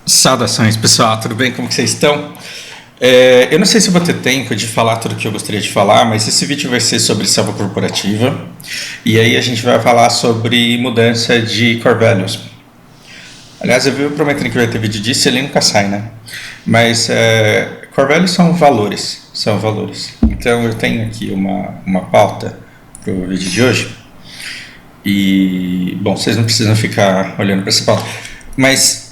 Saudações, pessoal, tudo bem? Como que vocês estão? Eu não sei se vou ter tempo de falar tudo o que eu gostaria de falar, mas esse vídeo vai ser sobre selva corporativa e aí a gente vai falar sobre mudança de core values. Aliás, eu vi prometendo que vai ter vídeo disso e ele nunca sai, né? Mas core values são valores, Então eu tenho aqui uma pauta para o vídeo de hoje e, bom, vocês não precisam ficar olhando para essa pauta. Mas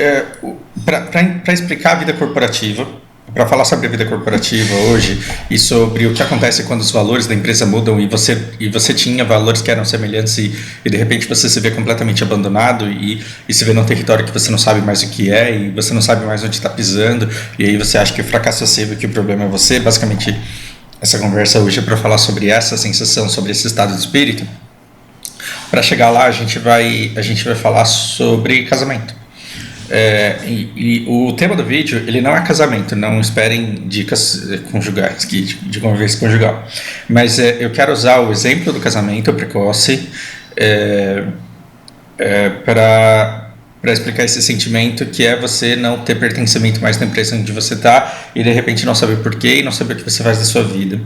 para explicar a vida corporativa, para falar sobre a vida corporativa hoje e sobre o que acontece quando os valores da empresa mudam e você tinha valores que eram semelhantes e de repente você se vê completamente abandonado e se vê num território que você não sabe mais o que é e você não sabe mais onde está pisando e aí você acha que o fracasso é seu e que o problema é você. Basicamente, essa conversa hoje é para falar sobre essa sensação, sobre esse estado de espírito. Para chegar lá, a gente vai falar sobre casamento. O tema do vídeo, ele não é casamento, não esperem dicas conjugais, de convivência conjugal, mas eu quero usar o exemplo do casamento precoce para explicar esse sentimento que é você não ter pertencimento mais na empresa onde você está e de repente não saber porquê e não saber o que você faz da sua vida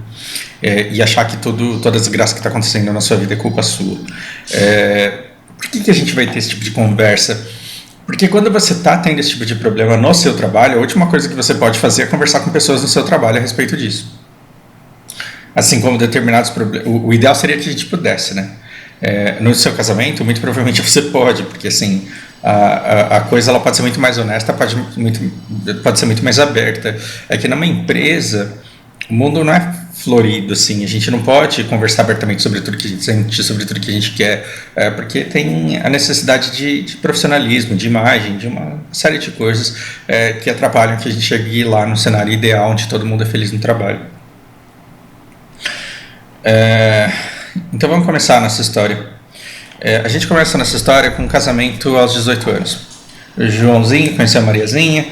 e achar que toda a desgraça que está acontecendo na sua vida é culpa sua. Por que a gente vai ter esse tipo de conversa? Porque quando você está tendo esse tipo de problema no seu trabalho, a última coisa que você pode fazer é conversar com pessoas no seu trabalho a respeito disso. Assim como determinados problemas. O ideal seria que a gente pudesse, né? No seu casamento, muito provavelmente você pode, porque assim, a coisa ela pode ser muito mais honesta, pode ser muito mais aberta. É que numa empresa, o mundo não é florido, assim, a gente não pode conversar abertamente sobre tudo que a gente sente, sobre tudo que a gente quer, porque tem a necessidade de profissionalismo, de imagem, de uma série de coisas que atrapalham que a gente chegue lá no cenário ideal, onde todo mundo é feliz no trabalho. Então vamos começar nessa história. A gente começa nessa história com um casamento aos 18 anos. O Joãozinho conheceu a Mariazinha,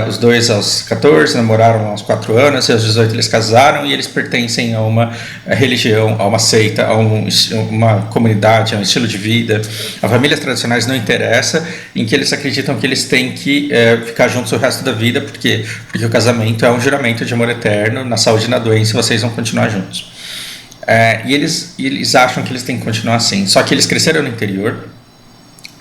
os dois aos 14, namoraram aos 4 anos, e aos 18 eles casaram e eles pertencem a uma religião, a uma seita, a uma comunidade, a um estilo de vida. A famílias tradicionais não interessa, em que eles acreditam que eles têm que ficar juntos o resto da vida, porque o casamento é um juramento de amor eterno, na saúde e na doença vocês vão continuar juntos. E eles acham que eles têm que continuar assim, só que eles cresceram no interior,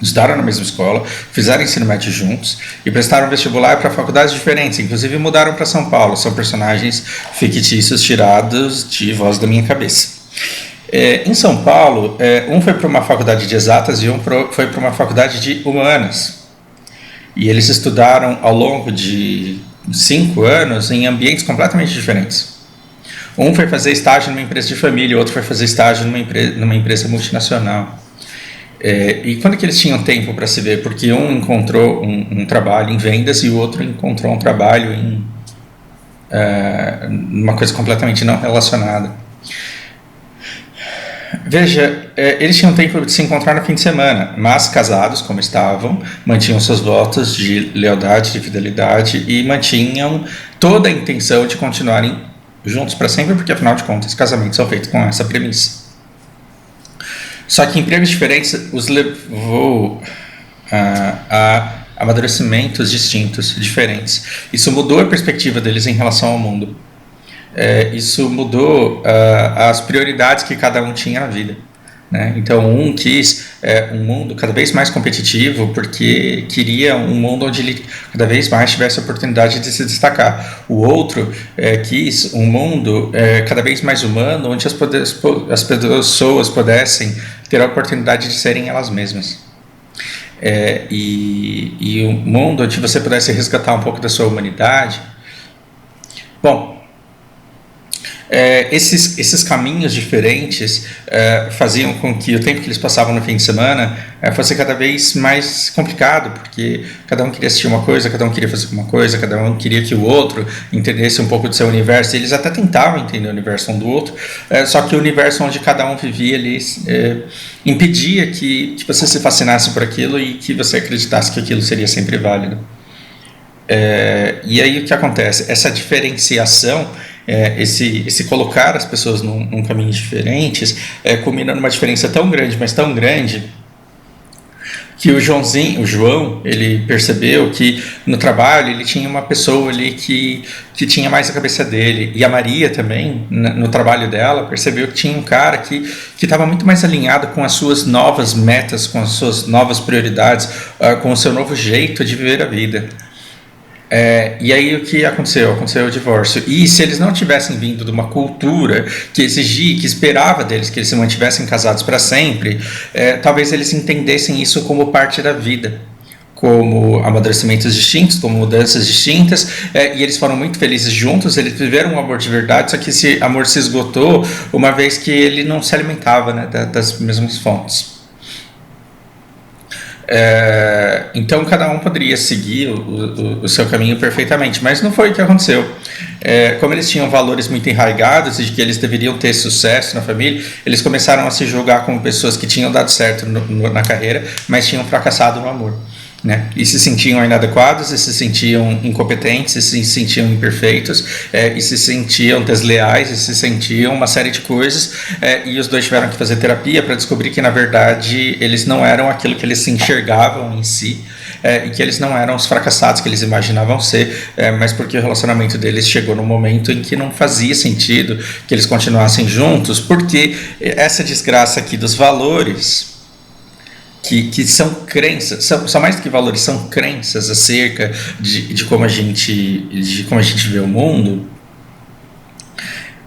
estudaram na mesma escola, fizeram ensino médio juntos e prestaram vestibular para faculdades diferentes, inclusive mudaram para São Paulo. São personagens fictícios tirados de voz da minha cabeça. Em São Paulo, um foi para uma faculdade de exatas e um foi para uma faculdade de humanas. E eles estudaram ao longo de 5 anos em ambientes completamente diferentes. Um foi fazer estágio numa empresa de família, o outro foi fazer estágio numa empresa multinacional. E quando que eles tinham tempo para se ver? Porque um encontrou um trabalho em vendas e o outro encontrou um trabalho em uma coisa completamente não relacionada. Veja, eles tinham tempo de se encontrar no fim de semana, mas casados como estavam, mantinham seus votos de lealdade, de fidelidade e mantinham toda a intenção de continuarem juntos para sempre, porque afinal de contas casamentos são feitos com essa premissa. Só que empregos diferentes os levou a amadurecimentos distintos, diferentes. Isso mudou a perspectiva deles em relação ao mundo. Isso mudou as prioridades que cada um tinha na vida. Né? Então, um quis um mundo cada vez mais competitivo porque queria um mundo onde ele cada vez mais tivesse a oportunidade de se destacar. O outro quis um mundo cada vez mais humano, onde as pessoas pudessem ter a oportunidade de serem elas mesmas. E um mundo onde você pudesse resgatar um pouco da sua humanidade. Bom, esses caminhos diferentes faziam com que o tempo que eles passavam no fim de semana fosse cada vez mais complicado, porque cada um queria assistir uma coisa, cada um queria fazer uma coisa, cada um queria que o outro entendesse um pouco do seu universo, e eles até tentavam entender o universo um do outro, só que o universo onde cada um vivia eles impedia que você se fascinasse por aquilo e que você acreditasse que aquilo seria sempre válido. E aí o que acontece? Essa diferenciação, esse colocar as pessoas num caminho diferentes, culmina numa diferença tão grande, mas tão grande, que o João, ele percebeu que no trabalho ele tinha uma pessoa ali que tinha mais a cabeça dele, e a Maria também, no trabalho dela, percebeu que tinha um cara que estava muito mais alinhado com as suas novas metas, com as suas novas prioridades, com o seu novo jeito de viver a vida. E aí o que aconteceu? Aconteceu o divórcio. E se eles não tivessem vindo de uma cultura que exigia, que esperava deles que eles se mantivessem casados para sempre, talvez eles entendessem isso como parte da vida, como amadurecimentos distintos, como mudanças distintas, e eles foram muito felizes juntos, eles viveram um amor de verdade, só que esse amor se esgotou uma vez que ele não se alimentava, né, das mesmas fontes. Então cada um poderia seguir o seu caminho perfeitamente, mas não foi o que aconteceu. Como eles tinham valores muito enraigados e de que eles deveriam ter sucesso na família, eles começaram a se julgar como pessoas que tinham dado certo na carreira, mas tinham fracassado no amor, né? E se sentiam inadequados, e se sentiam incompetentes, e se sentiam imperfeitos, e se sentiam desleais, e se sentiam uma série de coisas, e os dois tiveram que fazer terapia para descobrir que na verdade eles não eram aquilo que eles se enxergavam em si, e que eles não eram os fracassados que eles imaginavam ser, mas porque o relacionamento deles chegou num momento em que não fazia sentido que eles continuassem juntos, porque essa desgraça aqui dos valores, que são crenças, são mais do que valores, são crenças acerca de como a gente vê o mundo,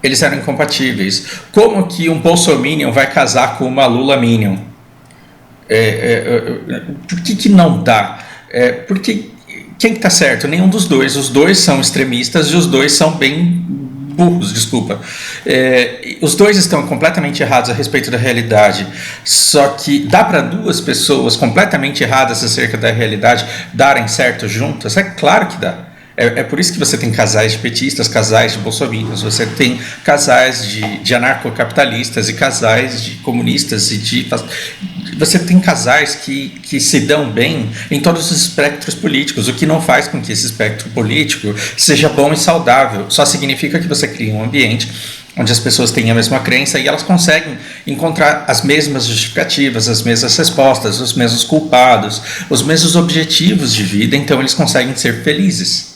eles eram incompatíveis. Como que um bolsominion vai casar com uma lulaminion? Por que não dá? Porque quem que tá certo? Nenhum dos dois. Os dois são extremistas e os dois são bem burros, desculpa. Os dois estão completamente errados a respeito da realidade. Só que dá para duas pessoas completamente erradas acerca da realidade darem certo juntas? É claro que dá. É por isso que você tem casais de petistas, casais de bolsominions, você tem casais de anarcocapitalistas e casais de comunistas, você tem casais que se dão bem em todos os espectros políticos, o que não faz com que esse espectro político seja bom e saudável. Só significa que você cria um ambiente onde as pessoas têm a mesma crença e elas conseguem encontrar as mesmas justificativas, as mesmas respostas, os mesmos culpados, os mesmos objetivos de vida, então eles conseguem ser felizes.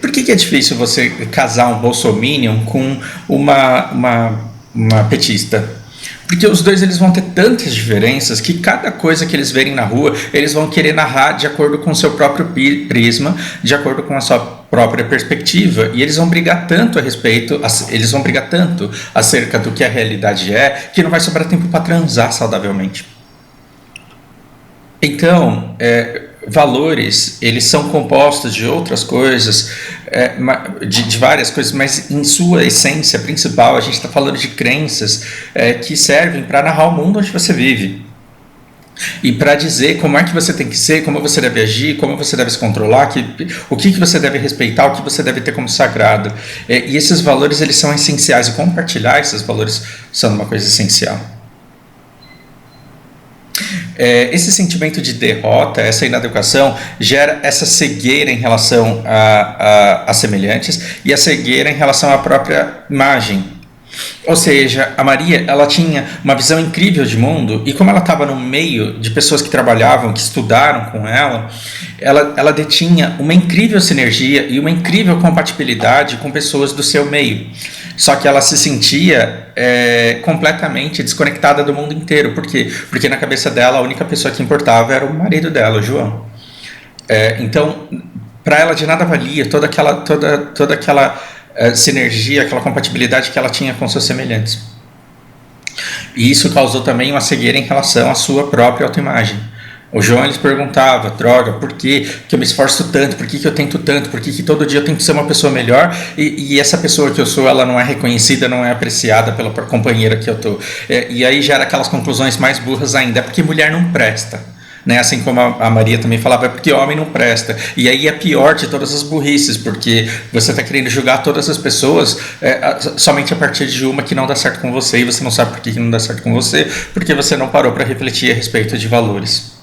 Por que é difícil você casar um bolsominion com uma petista? Porque os dois eles vão ter tantas diferenças que cada coisa que eles verem na rua, eles vão querer narrar de acordo com o seu próprio prisma, de acordo com a sua própria perspectiva, e eles vão brigar tanto acerca do que a realidade que não vai sobrar tempo para transar saudavelmente. Então, valores, eles são compostos de outras coisas, de várias coisas, mas em sua essência principal a gente está falando de crenças que servem para narrar o mundo onde você vive e para dizer como é que você tem que ser, como você deve agir, como você deve se controlar, o que você deve respeitar, o que você deve ter como sagrado, e esses valores eles são essenciais, e compartilhar esses valores são uma coisa essencial. Esse sentimento de derrota, essa inadequação, gera essa cegueira em relação a semelhantes e a cegueira em relação à própria imagem. Ou seja, a Maria ela tinha uma visão incrível de mundo, e como ela estava no meio de pessoas que trabalhavam, que estudaram com ela detinha uma incrível sinergia e uma incrível compatibilidade com pessoas do seu meio. Só que ela se sentia completamente desconectada do mundo inteiro. Por quê? Porque na cabeça dela a única pessoa que importava era o marido dela, o João. Então, para ela de nada valia toda aquela sinergia, aquela compatibilidade que ela tinha com seus semelhantes. E isso causou também uma cegueira em relação à sua própria autoimagem. O João ele perguntava, droga, por que eu me esforço tanto, por que eu tento tanto, por que todo dia eu tenho que ser uma pessoa melhor, e essa pessoa que eu sou, ela não é reconhecida, não é apreciada pela companheira que eu tô. E aí gera aquelas conclusões mais burras ainda, é porque mulher não presta. Né? Assim como a Maria também falava, é porque homem não presta. E aí é pior de todas as burrices, porque você está querendo julgar todas as pessoas somente a partir de uma que não dá certo com você, e você não sabe por que não dá certo com você, porque você não parou para refletir a respeito de valores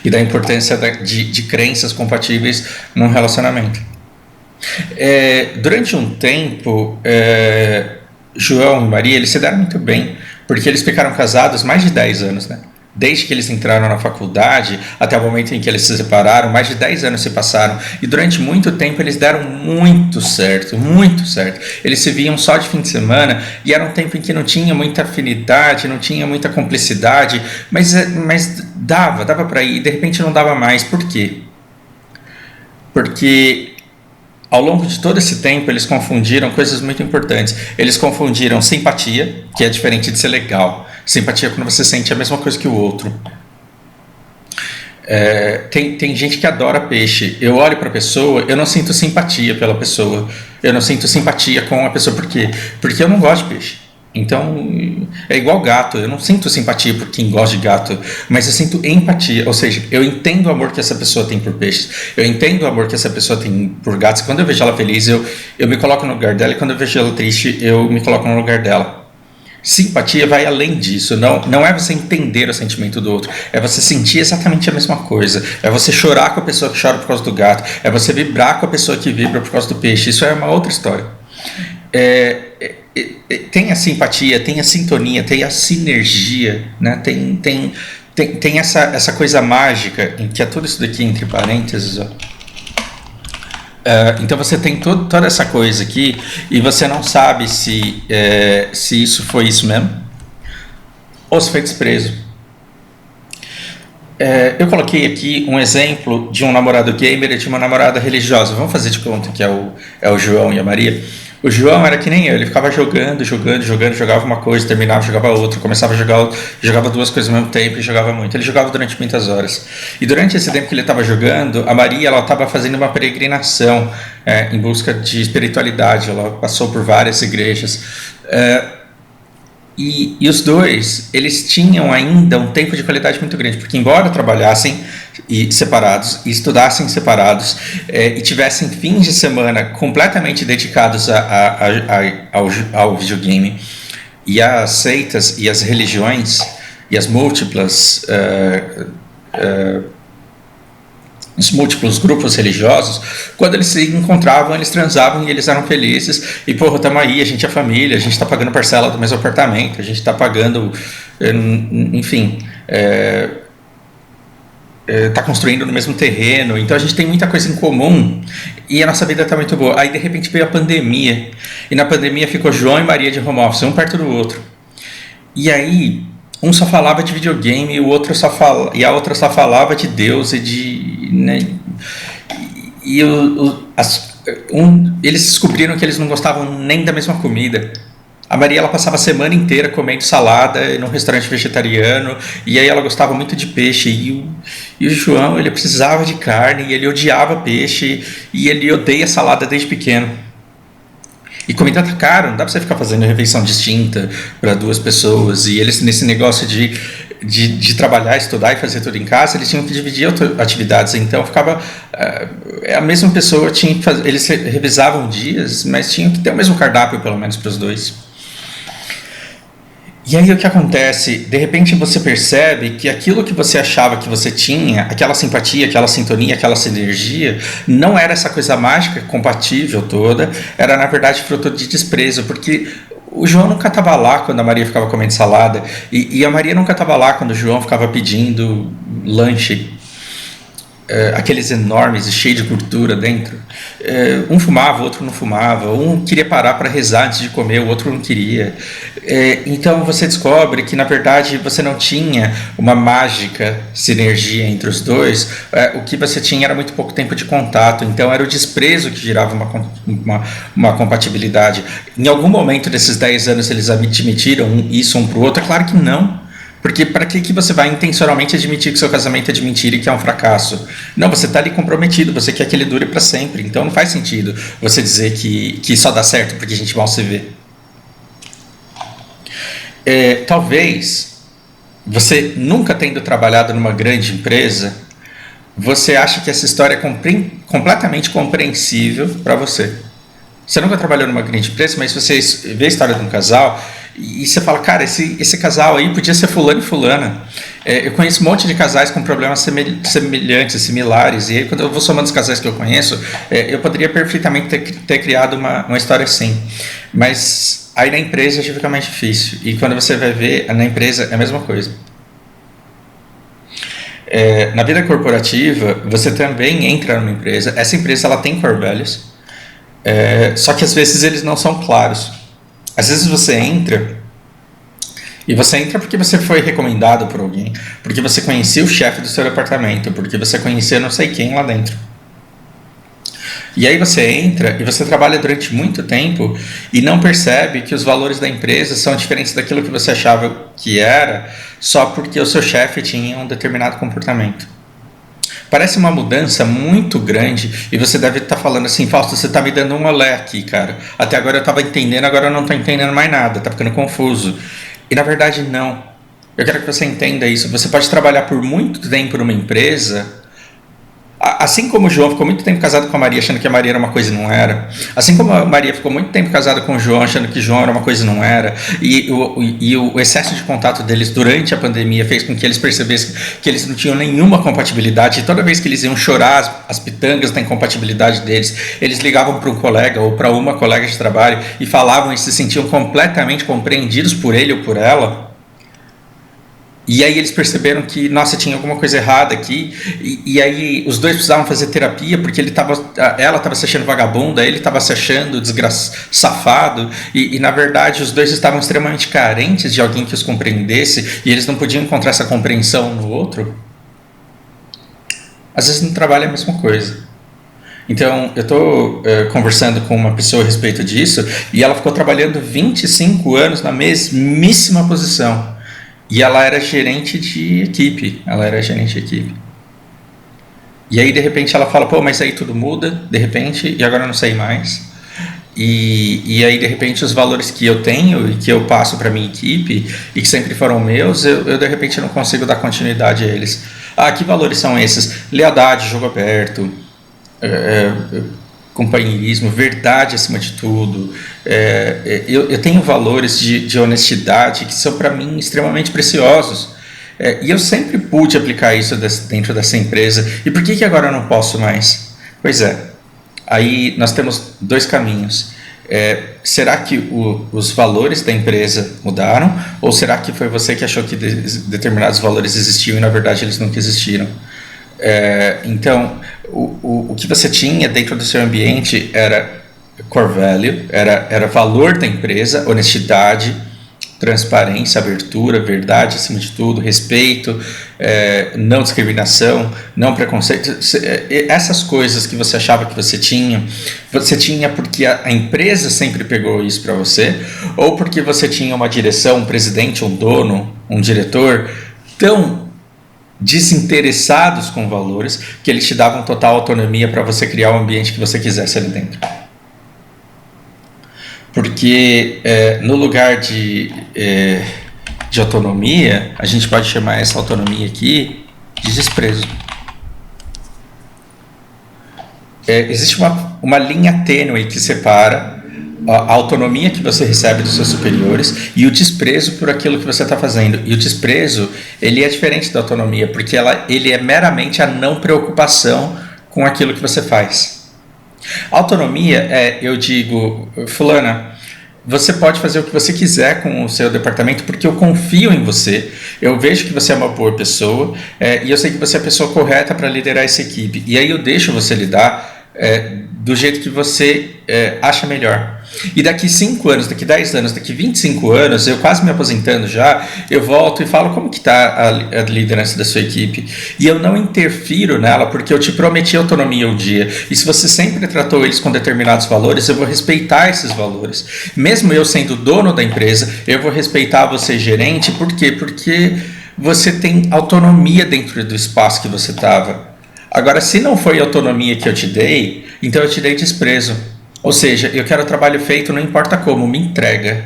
e da importância de crenças compatíveis num relacionamento. Durante um tempo, João e Maria eles se deram muito bem, porque eles ficaram casados mais de 10 anos, né? Desde que eles entraram na faculdade até o momento em que eles se separaram, mais de 10 anos se passaram. E durante muito tempo eles deram muito certo, muito certo. Eles se viam só de fim de semana e era um tempo em que não tinha muita afinidade, não tinha muita cumplicidade, mas dava para ir e de repente não dava mais. Por quê? Porque ao longo de todo esse tempo eles confundiram coisas muito importantes. Eles confundiram simpatia, que é diferente de ser legal. Simpatia é quando você sente a mesma coisa que o outro. Tem gente que adora peixe. Eu olho para a pessoa, eu não sinto simpatia pela pessoa. Eu não sinto simpatia com a pessoa. Por quê? Porque eu não gosto de peixe. Então, é igual gato. Eu não sinto simpatia por quem gosta de gato, mas eu sinto empatia. Ou seja, eu entendo o amor que essa pessoa tem por peixes. Eu entendo o amor que essa pessoa tem por gatos. Quando eu vejo ela feliz, eu me coloco no lugar dela. E quando eu vejo ela triste, eu me coloco no lugar dela. Simpatia vai além disso. Não é você entender o sentimento do outro. É você sentir exatamente a mesma coisa. É você chorar com a pessoa que chora por causa do gato. É você vibrar com a pessoa que vibra por causa do peixe. Isso é uma outra história. Tem a simpatia, tem a sintonia, tem a sinergia, né? Tem essa coisa mágica em que é tudo isso daqui entre parênteses, ó. Então você tem toda essa coisa aqui e você não sabe se isso foi isso mesmo ou se foi desprezo. Eu coloquei aqui um exemplo de um namorado gamer e de uma namorada religiosa. Vamos fazer de conta que é o João e a Maria. O João era que nem eu, ele ficava jogando, jogava uma coisa, terminava, jogava outra, começava a jogar, jogava duas coisas ao mesmo tempo e jogava muito. Ele jogava durante muitas horas. E durante esse tempo que ele estava jogando, a Maria ela estava fazendo uma peregrinação em busca de espiritualidade. Ela passou por várias igrejas. E os dois, eles tinham ainda um tempo de qualidade muito grande, porque embora trabalhassem separados, e estudassem separados, e tivessem fins de semana completamente dedicados ao videogame, e as seitas e as religiões, e as múltiplas... os múltiplos grupos religiosos, quando eles se encontravam, eles transavam e eles eram felizes. E, porra, estamos aí, a gente é família, a gente está pagando parcela do mesmo apartamento, a gente está pagando, enfim, está construindo no mesmo terreno, então a gente tem muita coisa em comum e a nossa vida está muito boa. Aí, de repente, veio a pandemia, e na pandemia ficou João e Maria de home office, um perto do outro. E aí... um só falava de videogame e a outra só falava de Deus eles descobriram que eles não gostavam nem da mesma comida. A Maria ela passava a semana inteira comendo salada num restaurante vegetariano, e aí ela gostava muito de peixe, e o João ele precisava de carne, e ele odiava peixe, e ele odeia salada desde pequeno. E comida tá caro, não dá pra você ficar fazendo refeição distinta para duas pessoas. E eles, nesse negócio de trabalhar, estudar e fazer tudo em casa, eles tinham que dividir atividades. Então ficava... a mesma pessoa tinha que fazer... Eles revisavam dias, mas tinham que ter o mesmo cardápio, pelo menos, para os dois. E aí o que acontece? De repente você percebe que aquilo que você achava que você tinha, aquela simpatia, aquela sintonia, aquela sinergia, não era essa coisa mágica, compatível toda, era na verdade fruto de desprezo, porque o João nunca estava lá quando a Maria ficava comendo salada, e a Maria nunca estava lá quando o João ficava pedindo lanche, aqueles enormes e cheios de gordura dentro. Um fumava, o outro não fumava, um queria parar para rezar antes de comer, o outro não queria. Então você descobre que na verdade você não tinha uma mágica sinergia entre os dois. O que você tinha era muito pouco tempo de contato, então era o desprezo que gerava uma compatibilidade. Em algum momento desses 10 anos eles admitiram isso um para o outro? É claro que não. Porque para que você vai intencionalmente admitir que seu casamento é de mentira e que é um fracasso? Não, você está ali comprometido, você quer que ele dure para sempre. Então não faz sentido você dizer que só dá certo porque a gente mal se vê. Talvez você nunca tendo trabalhado numa grande empresa, você acha que essa história é completamente compreensível para você. Você nunca trabalhou numa grande empresa, mas você vê a história de um casal e você fala, cara, esse casal aí podia ser fulano e fulana. Eu conheço um monte de casais com problemas semelhantes, similares, e aí quando eu vou somando os casais que eu conheço, eu poderia perfeitamente ter criado uma história assim. Mas aí na empresa já fica mais difícil, e quando você vai ver, na empresa é a mesma coisa. Na vida corporativa, você também entra numa empresa, essa empresa ela tem core values, só que às vezes eles não são claros. Às vezes você entra, e você entra porque você foi recomendado por alguém, porque você conhecia o chefe do seu departamento, porque você conhecia não sei quem lá dentro. E aí você entra e você trabalha durante muito tempo e não percebe que os valores da empresa são diferentes daquilo que você achava que era, só porque o seu chefe tinha um determinado comportamento. Parece uma mudança muito grande e você deve estar falando assim, Fausto, você está me dando um olé aqui, cara. Até agora eu estava entendendo, agora eu não estou entendendo mais nada, está ficando confuso. E na verdade não. Eu quero que você entenda isso. Você pode trabalhar por muito tempo numa empresa, assim como o João ficou muito tempo casado com a Maria achando que a Maria era uma coisa e não era, assim como a Maria ficou muito tempo casada com o João achando que o João era uma coisa e não era, e o excesso de contato deles durante a pandemia fez com que eles percebessem que eles não tinham nenhuma compatibilidade, e toda vez que eles iam chorar as pitangas da incompatibilidade deles, eles ligavam para um colega ou para uma colega de trabalho e falavam e se sentiam completamente compreendidos por ele ou por ela. E aí eles perceberam que, nossa, tinha alguma coisa errada aqui, e aí os dois precisavam fazer terapia, porque ela estava se achando vagabunda, ele estava se achando safado, e na verdade os dois estavam extremamente carentes de alguém que os compreendesse, e eles não podiam encontrar essa compreensão no outro. Às vezes no trabalho é a mesma coisa. Então, eu estou conversando com uma pessoa a respeito disso, e ela ficou trabalhando 25 anos na mesmíssima posição. E ela era gerente de equipe. E aí, de repente, ela fala, pô, mas aí tudo muda, de repente, e agora eu não sei mais. E aí, de repente, os valores que eu tenho e que eu passo para minha equipe, e que sempre foram meus, eu de repente, não consigo dar continuidade a eles. Que valores são esses? Lealdade, jogo aberto, companheirismo, verdade acima de tudo. Eu tenho valores de honestidade que são para mim extremamente preciosos, e eu sempre pude aplicar isso dentro dessa empresa. E por que agora eu não posso mais? Pois aí nós temos dois caminhos. Será que os valores da empresa mudaram, ou será que foi você que achou que determinados valores existiam e na verdade eles nunca existiram? Então, o que você tinha dentro do seu ambiente era core value, era valor da empresa, honestidade, transparência, abertura, verdade acima de tudo, respeito, não discriminação, não preconceito. Essas coisas que você achava que você tinha porque a empresa sempre pegou isso para você, ou porque você tinha uma direção, um presidente, um dono, um diretor tão desinteressados com valores que eles te davam total autonomia para você criar o ambiente que você quisesse ali dentro. Porque no lugar de autonomia, a gente pode chamar essa autonomia aqui de desprezo. Existe uma linha tênue que separa a autonomia que você recebe dos seus superiores e o desprezo por aquilo que você está fazendo. E o desprezo, ele é diferente da autonomia, porque ele é meramente a não preocupação com aquilo que você faz. A autonomia eu digo, fulana, você pode fazer o que você quiser com o seu departamento, porque eu confio em você, eu vejo que você é uma boa pessoa, e eu sei que você é a pessoa correta para liderar essa equipe, e aí eu deixo você lidar do jeito que você acha melhor. E daqui 5 anos, daqui 10 anos, daqui 25 anos, eu quase me aposentando já, eu volto e falo como que está a liderança da sua equipe. E eu não interfiro nela porque eu te prometi autonomia um dia. E se você sempre tratou eles com determinados valores, eu vou respeitar esses valores. Mesmo eu sendo dono da empresa, eu vou respeitar você gerente. Por quê? Porque você tem autonomia dentro do espaço que você estava. Agora, se não foi autonomia que eu te dei, então eu te dei desprezo. Ou seja, eu quero trabalho feito, não importa como, me entrega.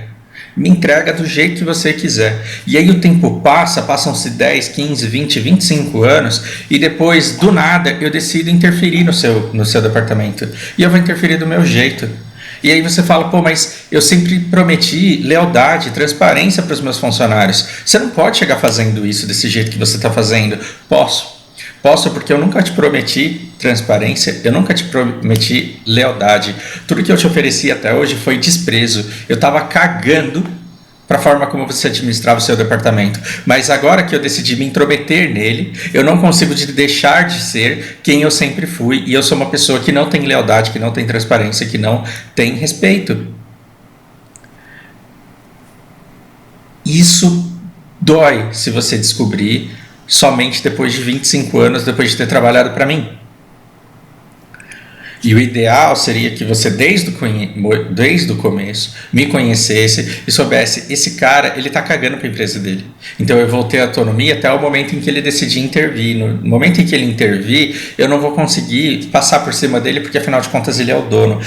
Me entrega do jeito que você quiser. E aí o tempo passam-se 10, 15, 20, 25 anos, e depois, do nada, eu decido interferir no seu departamento. E eu vou interferir do meu jeito. E aí você fala, pô, mas eu sempre prometi lealdade, transparência para os meus funcionários. Você não pode chegar fazendo isso desse jeito que você está fazendo. Posso porque eu nunca te prometi transparência, eu nunca te prometi lealdade. Tudo que eu te ofereci até hoje foi desprezo. Eu estava cagando para a forma como você administrava o seu departamento. Mas agora que eu decidi me intrometer nele, eu não consigo deixar de ser quem eu sempre fui. E eu sou uma pessoa que não tem lealdade, que não tem transparência, que não tem respeito. Isso dói se você descobrir somente depois de 25 anos, depois de ter trabalhado para mim. E o ideal seria que você, desde o começo, me conhecesse e soubesse, esse cara, ele tá cagando para a empresa dele. Então eu vou ter autonomia até o momento em que ele decidir intervir. No momento em que ele intervir, eu não vou conseguir passar por cima dele, porque afinal de contas ele é o dono.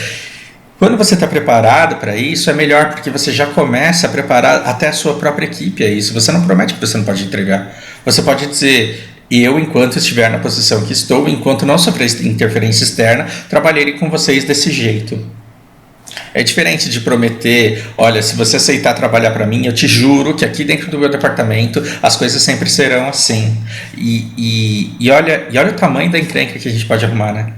Quando você está preparado para isso, é melhor, porque você já começa a preparar até a sua própria equipe a isso. Você não promete que você não pode entregar. Você pode dizer, eu, enquanto estiver na posição que estou, enquanto não sofrer interferência externa, trabalharei com vocês desse jeito. É diferente de prometer, olha, se você aceitar trabalhar para mim, eu te juro que aqui dentro do meu departamento as coisas sempre serão assim. E olha o tamanho da encrenca que a gente pode arrumar, né?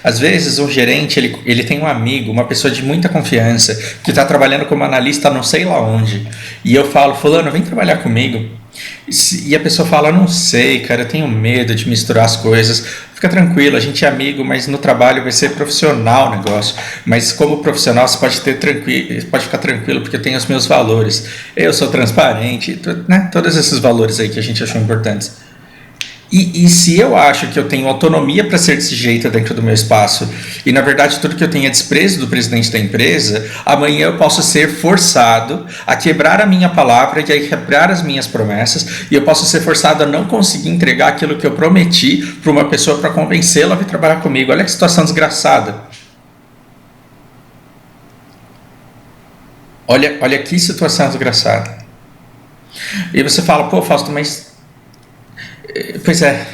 Às vezes um gerente ele tem um amigo, uma pessoa de muita confiança que está trabalhando como analista não sei lá onde, e eu falo, fulano, vem trabalhar comigo, e a pessoa fala, não sei, cara, eu tenho medo de misturar as coisas. Fica tranquilo, a gente é amigo, mas no trabalho vai ser profissional o negócio. Mas como profissional você pode ficar tranquilo, porque eu tenho os meus valores, eu sou transparente, né? Todos esses valores aí que a gente achou importantes. E se eu acho que eu tenho autonomia para ser desse jeito dentro do meu espaço, e na verdade tudo que eu tenho é desprezo do presidente da empresa, amanhã eu posso ser forçado a quebrar a minha palavra e a quebrar as minhas promessas, e eu posso ser forçado a não conseguir entregar aquilo que eu prometi para uma pessoa para convencê-la a vir trabalhar comigo. Olha que situação desgraçada. Olha que situação desgraçada. E você fala, pô, Fausto, mas... Pois é,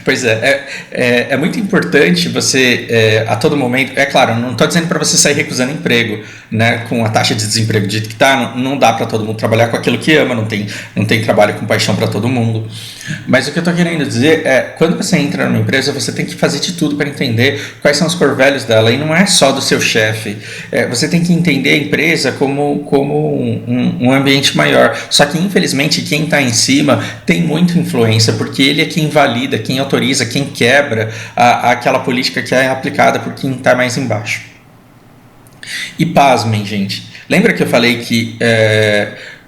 pois é muito importante você, a todo momento, é claro, não estou dizendo para você sair recusando emprego, né, com a taxa de desemprego do jeito que está, não dá para todo mundo trabalhar com aquilo que ama, não tem trabalho com paixão para todo mundo, mas o que eu estou querendo dizer é, quando você entra numa empresa, você tem que fazer de tudo para entender quais são os core values dela, e não é só do seu chefe, você tem que entender a empresa como um ambiente maior, só que infelizmente quem está em cima tem muita influência, porque ele é quem valida, quem autoriza, quem quebra aquela política que é aplicada por quem está mais embaixo. E pasmem, gente. Lembra que eu falei que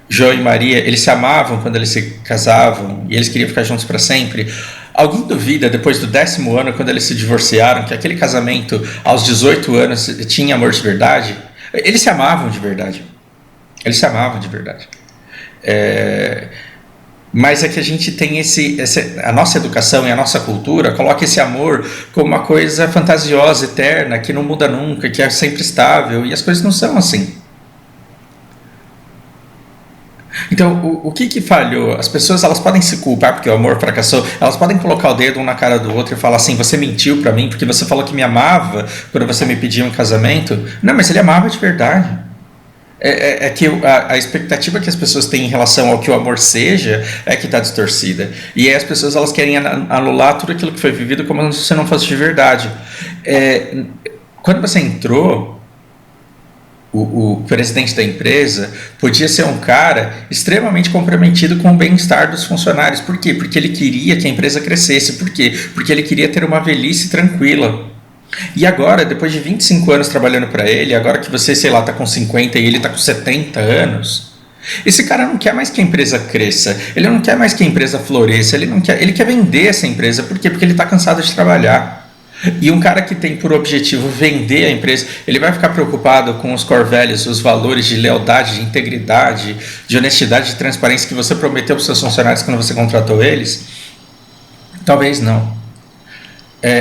João e Maria, eles se amavam quando eles se casavam e eles queriam ficar juntos para sempre? Alguém duvida, depois do 10º ano, quando eles se divorciaram, que aquele casamento aos 18 anos tinha amor de verdade? Eles se amavam de verdade. Eles se amavam de verdade. Mas é que a gente tem a nossa educação e a nossa cultura coloca esse amor como uma coisa fantasiosa, eterna, que não muda nunca, que é sempre estável, e as coisas não são assim. Então, o que falhou? As pessoas, elas podem se culpar porque o amor fracassou, elas podem colocar o dedo um na cara do outro e falar assim, você mentiu pra mim porque você falou que me amava quando você me pediu um casamento. Não, mas ele amava de verdade. É que a expectativa que as pessoas têm em relação ao que o amor seja é que está distorcida. E aí as pessoas, elas querem anular tudo aquilo que foi vivido como se não fosse de verdade. Quando você entrou, o presidente da empresa podia ser um cara extremamente comprometido com o bem-estar dos funcionários. Por quê? Porque ele queria que a empresa crescesse. Por quê? Porque ele queria ter uma velhice tranquila. E agora, depois de 25 anos trabalhando para ele, agora que você, sei lá, está com 50 e ele está com 70 anos, esse cara não quer mais que a empresa cresça, ele não quer mais que a empresa floresça, ele quer vender essa empresa. Por quê? Porque ele está cansado de trabalhar. E um cara que tem por objetivo vender a empresa, ele vai ficar preocupado com os core values, os valores de lealdade, de integridade, de honestidade, de transparência que você prometeu para os seus funcionários quando você contratou eles? Talvez não.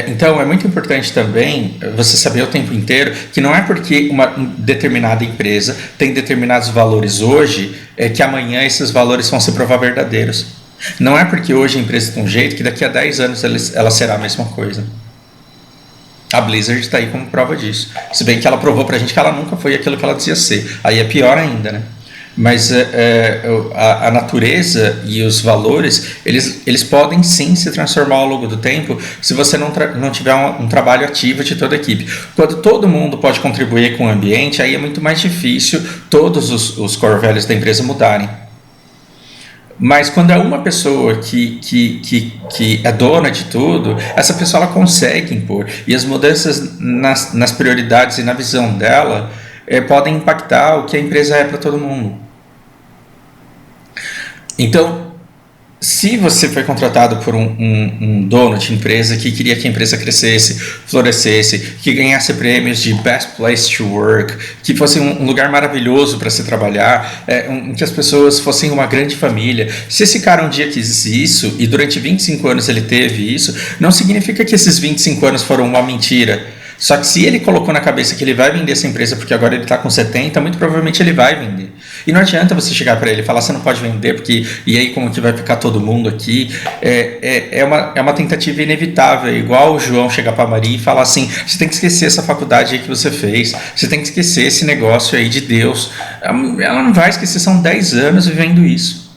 Então é muito importante também você saber o tempo inteiro que não é porque uma determinada empresa tem determinados valores hoje que amanhã esses valores vão se provar verdadeiros. Não é porque hoje a empresa tem um jeito que daqui a 10 anos ela será a mesma coisa. A Blizzard está aí como prova disso. Se bem que ela provou pra gente que ela nunca foi aquilo que ela dizia ser. Aí é pior ainda, né? Mas a natureza e os valores, eles podem sim se transformar ao longo do tempo se você não tiver um trabalho ativo de toda a equipe. Quando todo mundo pode contribuir com o ambiente, aí é muito mais difícil todos os core values da empresa mudarem. Mas quando é uma pessoa que é dona de tudo, essa pessoa ela consegue impor. E as mudanças nas prioridades e na visão dela podem impactar o que a empresa é para todo mundo. Então, se você foi contratado por um dono de empresa que queria que a empresa crescesse, florescesse, que ganhasse prêmios de Best Place to Work, que fosse um lugar maravilhoso para se trabalhar, que as pessoas fossem uma grande família, se esse cara um dia quis isso e durante 25 anos ele teve isso, não significa que esses 25 anos foram uma mentira. Só que se ele colocou na cabeça que ele vai vender essa empresa porque agora ele está com 70, muito provavelmente ele vai vender. E não adianta você chegar para ele e falar, você não pode vender, porque e aí como que vai ficar todo mundo aqui? É uma tentativa inevitável, igual o João chegar para a Maria e falar assim, você tem que esquecer essa faculdade aí que você fez, você tem que esquecer esse negócio aí de Deus. Ela não vai esquecer, são 10 anos vivendo isso.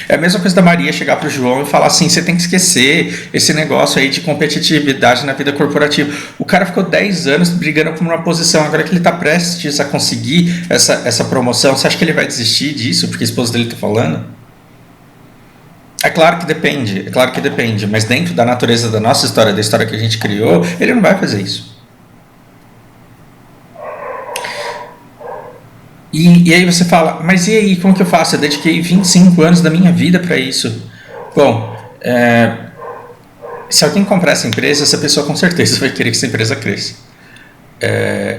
É a mesma coisa da Maria chegar para o João e falar assim, você tem que esquecer esse negócio aí de competitividade na vida corporativa. O cara ficou 10 anos brigando por uma posição, agora que ele está prestes a conseguir essa promoção, você acha que ele vai desistir disso porque a esposa dele está falando? É claro que depende, mas dentro da natureza da nossa história, da história que a gente criou, ele não vai fazer isso. E aí você fala, mas e aí, como que eu faço? Eu dediquei 25 anos da minha vida para isso. Bom, se alguém comprar essa empresa, essa pessoa com certeza vai querer que essa empresa cresça.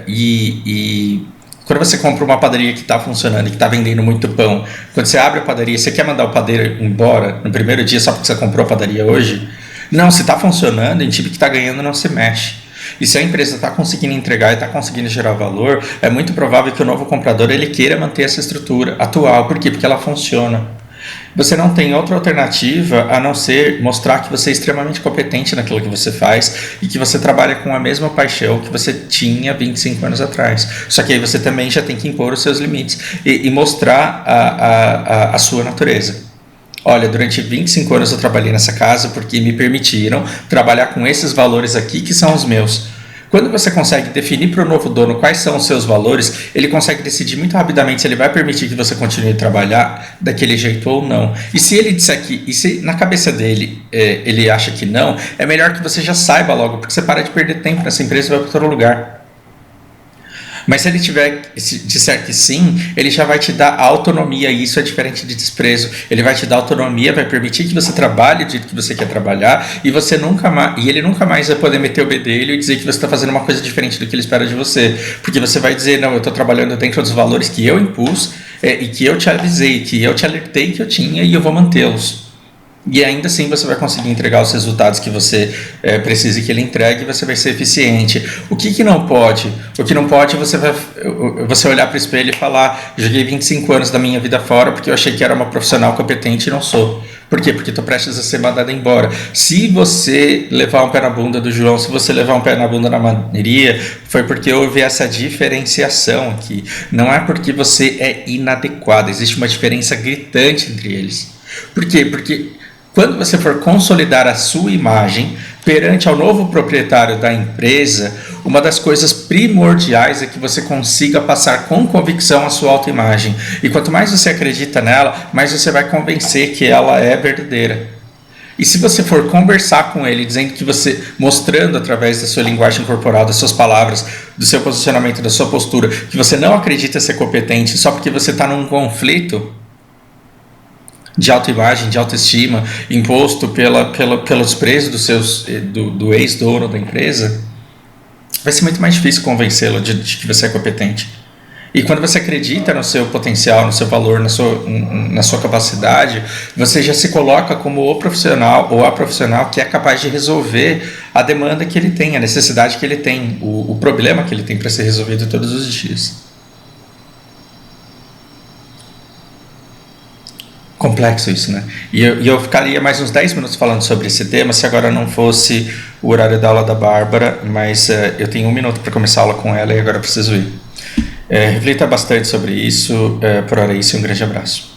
E quando você compra uma padaria que está funcionando e que está vendendo muito pão, quando você abre a padaria, você quer mandar o padeiro embora no primeiro dia só porque você comprou a padaria hoje? Não, se está funcionando, em time que está ganhando não se mexe. E se a empresa está conseguindo entregar e está conseguindo gerar valor, é muito provável que o novo comprador ele queira manter essa estrutura atual. Por quê? Porque ela funciona. Você não tem outra alternativa a não ser mostrar que você é extremamente competente naquilo que você faz e que você trabalha com a mesma paixão que você tinha 25 anos atrás. Só que aí você também já tem que impor os seus limites e mostrar a sua natureza. Olha, durante 25 anos eu trabalhei nessa casa porque me permitiram trabalhar com esses valores aqui que são os meus. Quando você consegue definir para o novo dono quais são os seus valores, ele consegue decidir muito rapidamente se ele vai permitir que você continue a trabalhar daquele jeito ou não. E se ele disser que, e se na cabeça dele ele acha que não, é melhor que você já saiba logo, porque você para de perder tempo nessa empresa e vai para outro lugar. Mas se ele disser que sim, ele já vai te dar autonomia, e isso é diferente de desprezo. Ele vai te dar autonomia, vai permitir que você trabalhe do jeito que você quer trabalhar, e ele nunca mais vai poder meter o bedelho e dizer que você está fazendo uma coisa diferente do que ele espera de você. Porque você vai dizer, não, eu estou trabalhando dentro dos valores que eu impus, e que eu te avisei, que eu te alertei que eu tinha, e eu vou mantê-los. E ainda assim você vai conseguir entregar os resultados que você precisa que ele entregue, e você vai ser eficiente. O que não pode? O que não pode é você olhar para o espelho e falar, joguei 25 anos da minha vida fora porque eu achei que era uma profissional competente e não sou. Por quê? Porque estou prestes a ser mandado embora. Se você levar um pé na bunda do João, se você levar um pé na bunda da Maria, foi porque houve essa diferenciação aqui. Não é porque você é inadequado, existe uma diferença gritante entre eles. Por quê? Porque quando você for consolidar a sua imagem perante ao novo proprietário da empresa, uma das coisas primordiais é que você consiga passar com convicção a sua autoimagem. E quanto mais você acredita nela, mais você vai convencer que ela é verdadeira. E se você for conversar com ele, dizendo que você, mostrando através da sua linguagem corporal, das suas palavras, do seu posicionamento, da sua postura, que você não acredita ser competente só porque você está num conflito de autoimagem, de autoestima, imposto pelo desprezo do ex-dono da empresa, vai ser muito mais difícil convencê-lo de que você é competente. E quando você acredita no seu potencial, no seu valor, na sua capacidade, você já se coloca como o profissional ou a profissional que é capaz de resolver a demanda que ele tem, a necessidade que ele tem, o problema que ele tem para ser resolvido todos os dias. Complexo isso, né? E eu ficaria mais uns 10 minutos falando sobre esse tema se agora não fosse o horário da aula da Bárbara, mas eu tenho 1 minuto para começar a aula com ela e agora eu preciso ir. Reflita bastante sobre isso. Por hora é isso, um grande abraço.